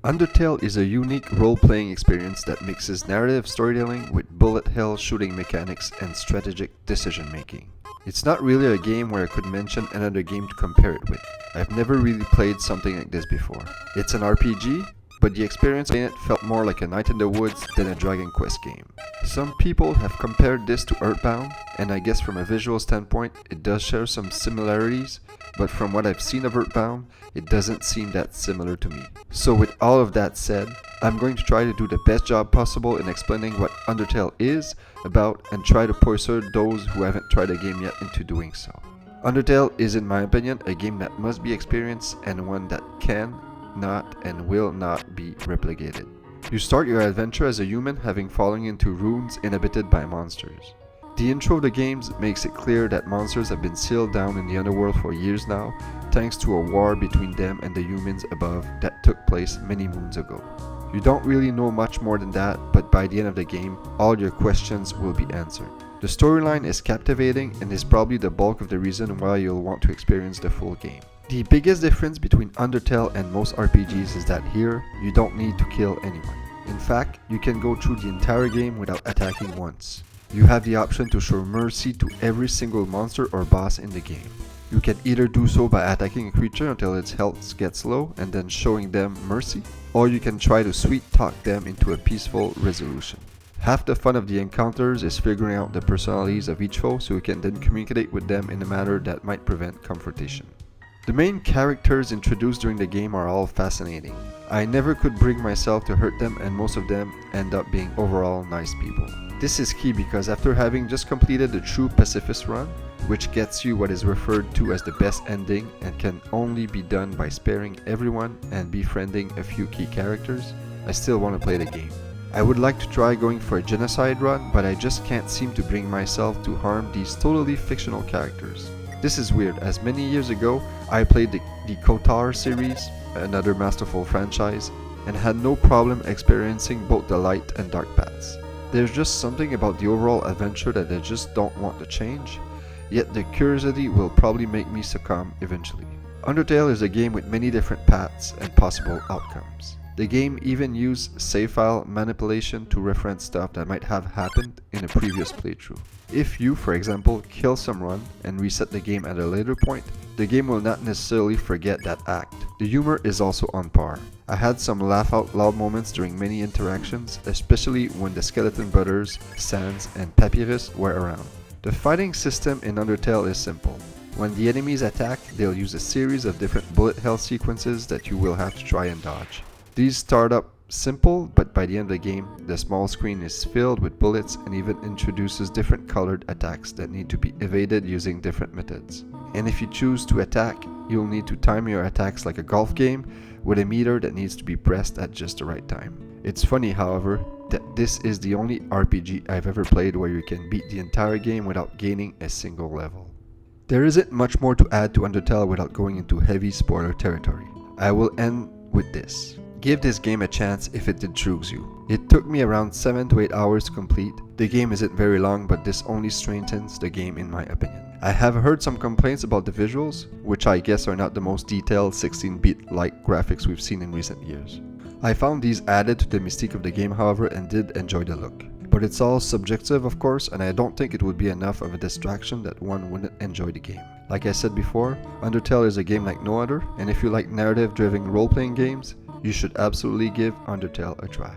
Undertale is a unique role-playing experience that mixes narrative storytelling with bullet hell shooting mechanics and strategic decision-making. It's not really a game where I could mention another game to compare it with. I've never really played something like this before. It's an RPG, but the experience in it felt more like a Night in the Woods than a Dragon Quest game. Some people have compared this to Earthbound, and I guess from a visual standpoint, it does share some similarities, but from what I've seen of Earthbound, it doesn't seem that similar to me. So with all of that said, I'm going to try to do the best job possible in explaining what Undertale is about and try to persuade those who haven't tried a game yet into doing so. Undertale is, in my opinion, a game that must be experienced and one that can not and will not be replicated. You start your adventure as a human having fallen into ruins inhabited by monsters. The intro of the games makes it clear that monsters have been sealed down in the underworld for years now, thanks to a war between them and the humans above that took place many moons ago. You don't really know much more than that, but by the end of the game, all your questions will be answered. The storyline is captivating and is probably the bulk of the reason why you'll want to experience the full game. The biggest difference between Undertale and most RPGs is that here, you don't need to kill anyone. In fact, you can go through the entire game without attacking once. You have the option to show mercy to every single monster or boss in the game. You can either do so by attacking a creature until its health gets low and then showing them mercy, or you can try to sweet talk them into a peaceful resolution. Half the fun of the encounters is figuring out the personalities of each foe so you can then communicate with them in a manner that might prevent confrontation. The main characters introduced during the game are all fascinating. I never could bring myself to hurt them, and most of them end up being overall nice people. This is key because after having just completed the true pacifist run, which gets you what is referred to as the best ending and can only be done by sparing everyone and befriending a few key characters, I still want to play the game. I would like to try going for a genocide run, but I just can't seem to bring myself to harm these totally fictional characters. This is weird, as many years ago, I played the KOTOR series, another masterful franchise, and had no problem experiencing both the light and dark paths. There's just something about the overall adventure that I just don't want to change, yet the curiosity will probably make me succumb eventually. Undertale is a game with many different paths and possible outcomes. The game even used save file manipulation to reference stuff that might have happened in a previous playthrough. If you, for example, kill someone and reset the game at a later point, the game will not necessarily forget that act. The humor is also on par. I had some laugh out loud moments during many interactions, especially when the Skeleton Brothers, Sans, and Papyrus were around. The fighting system in Undertale is simple. When the enemies attack, they'll use a series of different bullet hell sequences that you will have to try and dodge. These start up simple, but by the end of the game, the small screen is filled with bullets and even introduces different colored attacks that need to be evaded using different methods. And if you choose to attack, you'll need to time your attacks like a golf game with a meter that needs to be pressed at just the right time. It's funny, however, that this is the only RPG I've ever played where you can beat the entire game without gaining a single level. There isn't much more to add to Undertale without going into heavy spoiler territory. I will end with this. Give this game a chance if it intrigues you. It took me around 7 to 8 hours to complete. The game isn't very long, but this only strengthens the game in my opinion. I have heard some complaints about the visuals, which I guess are not the most detailed 16-bit like graphics we've seen in recent years. I found these added to the mystique of the game, however, and did enjoy the look. But it's all subjective, of course, and I don't think it would be enough of a distraction that one wouldn't enjoy the game. Like I said before, Undertale is a game like no other, and if you like narrative-driven role-playing games, you should absolutely give Undertale a try.